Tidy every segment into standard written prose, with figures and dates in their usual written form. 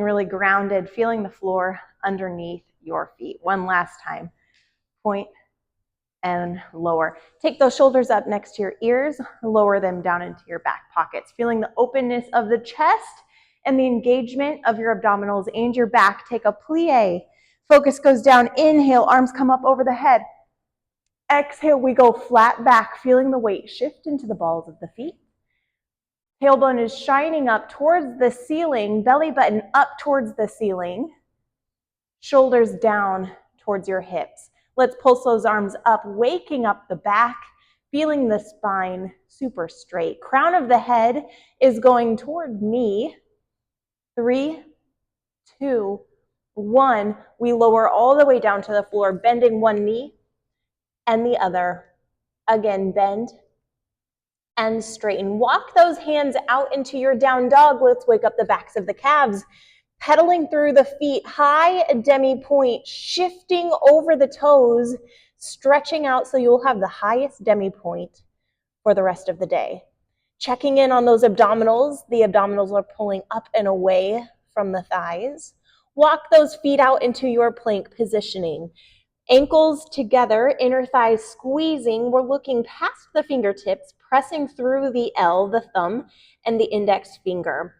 really grounded, feeling the floor underneath your feet. One last time. Point and lower. Take those shoulders up next to your ears, lower them down into your back pockets, feeling the openness of the chest and the engagement of your abdominals and your back. Take a plie. Focus goes down. Inhale, arms come up over the head. Exhale, we go flat back, feeling the weight shift into the balls of the feet. Tailbone is shining up towards the ceiling, belly button up towards the ceiling, shoulders down towards your hips. Let's pulse those arms up, waking up the back, feeling the spine super straight. Crown of the head is going toward me. 3, 2, 1. We lower all the way down to the floor, bending one knee and the other. Again, bend and straighten. Walk those hands out into your down dog. Let's wake up the backs of the calves. Pedaling through the feet, high demi point, shifting over the toes, stretching out so you'll have the highest demi point for the rest of the day. Checking in on those abdominals. The abdominals are pulling up and away from the thighs. Walk those feet out into your plank positioning. Ankles together, inner thighs squeezing. We're looking past the fingertips, pressing through the L, the thumb, and the index finger.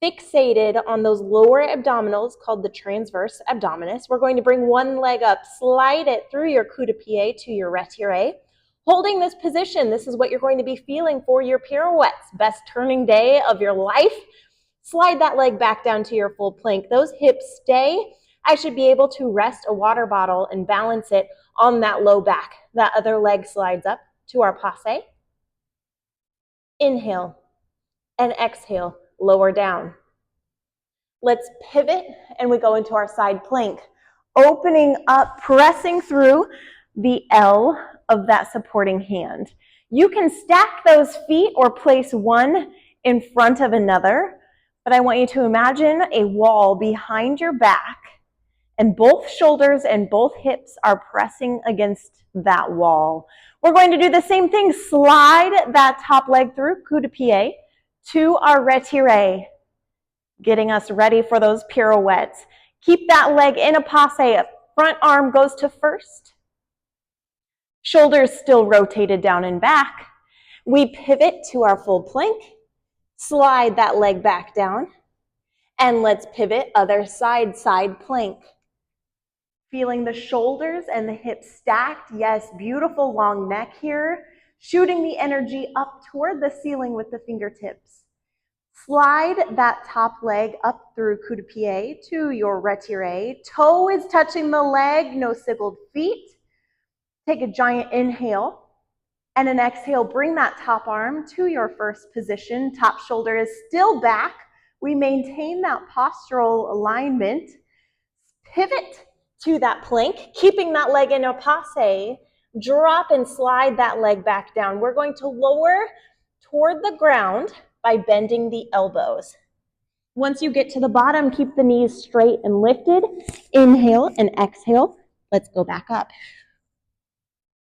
Fixated on those lower abdominals called the transverse abdominis. We're going to bring one leg up, slide it through your coup de pied to your retiré. Holding this position, this is what you're going to be feeling for your pirouettes. Best turning day of your life. Slide that leg back down to your full plank. Those hips stay. I should be able to rest a water bottle and balance it on that low back. That other leg slides up to our passe. Inhale and exhale. Lower down. Let's pivot and we go into our side plank. Opening up, pressing through the L of that supporting hand. You can stack those feet or place one in front of another, but I want you to imagine a wall behind your back and both shoulders and both hips are pressing against that wall. We're going to do the same thing. Slide that top leg through, coup de pied, to our retiré, getting us ready for those pirouettes. Keep that leg in a passe. Front arm goes to first. Shoulders still rotated down and back. We pivot to our full plank. Slide that leg back down. And let's pivot other side, side plank. Feeling the shoulders and the hips stacked. Yes, beautiful long neck here. Shooting the energy up toward the ceiling with the fingertips. Slide that top leg up through coup de pied to your retiré. Toe is touching the leg, no siggled feet. Take a giant inhale and an exhale. Bring that top arm to your first position. Top shoulder is still back. We maintain that postural alignment. Pivot to that plank, keeping that leg in a passe. Drop and slide that leg back down. We're going to lower toward the ground by bending the elbows. Once you get to the bottom, keep the knees straight and lifted. Inhale and exhale. Let's go back up.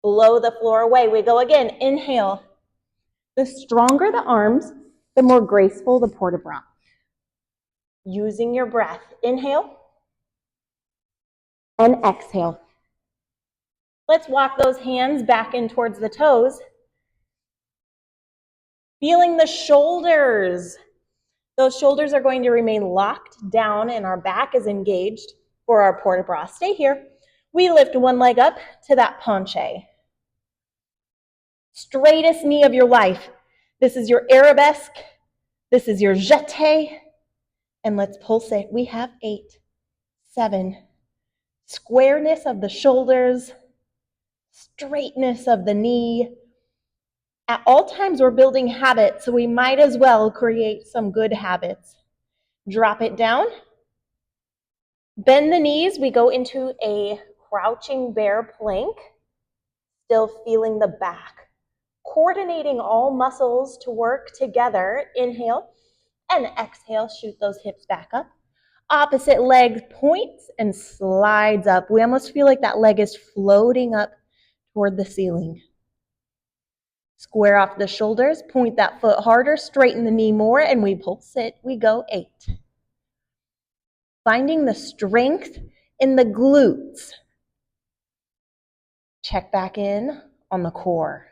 Blow the floor away. We go again. Inhale. The stronger the arms, the more graceful the port de bras. Using your breath. Inhale and exhale. Let's walk those hands back in towards the toes. Feeling the shoulders. Those shoulders are going to remain locked down and our back is engaged for our port de bras. Stay here. We lift one leg up to that penché. Straightest knee of your life. This is your arabesque. This is your jeté. And let's pulse it. We have 8, 7. Squareness of the shoulders. Straightness of the knee. At all times, we're building habits, so we might as well create some good habits. Drop it down. Bend the knees. We go into a crouching bear plank. Still feeling the back. Coordinating all muscles to work together. Inhale and exhale. Shoot those hips back up. Opposite leg points and slides up. We almost feel like that leg is floating up toward the ceiling. Square off the shoulders, point that foot harder, straighten the knee more, and we pulse it. We go 8, Finding the strength in the glutes. Check back in on the core.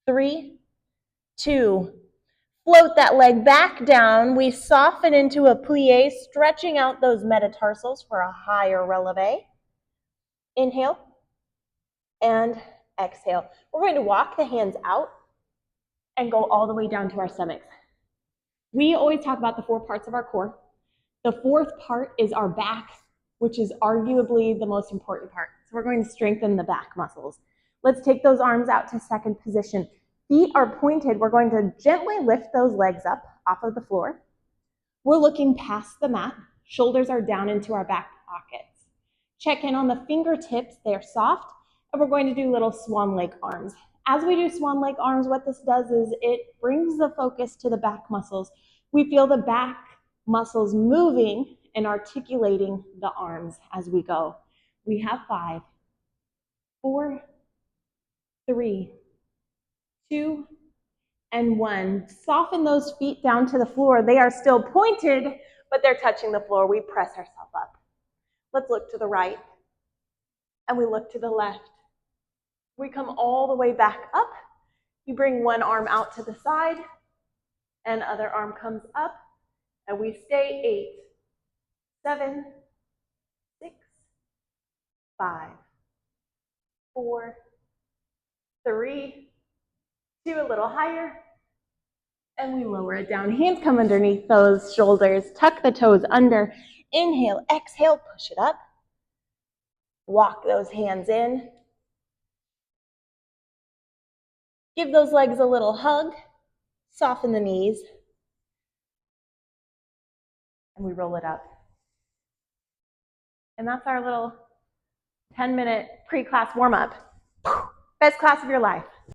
3, 2, float that leg back down. We soften into a plie, stretching out those metatarsals for a higher releve. Inhale and exhale. We're going to walk the hands out and go all the way down to our stomachs. We always talk about the 4 parts of our core. The 4th part is our back, which is arguably the most important part. So we're going to strengthen the back muscles. Let's take those arms out to second position. Feet are pointed. We're going to gently lift those legs up off of the floor. We're looking past the mat. Shoulders are down into our back pockets. Check in on the fingertips. They're soft. And we're going to do little swan lake arms. As we do swan lake arms, what this does is it brings the focus to the back muscles. We feel the back muscles moving and articulating the arms as we go. We have 5, 4, 3, 2, and 1. Soften those feet down to the floor. They are still pointed, but they're touching the floor. We press ourselves up. Let's look to the right, and we look to the left. We come all the way back up. You bring one arm out to the side, and other arm comes up, and we stay 8, 7, 6, 5, 4, 3, 2, a little higher, and we lower it down. Hands come underneath those shoulders. Tuck the toes under. Inhale, exhale, push it up. Walk those hands in. Give those legs a little hug. Soften the knees. And we roll it up. And that's our little 10-minute pre-class warm-up. Best class of your life.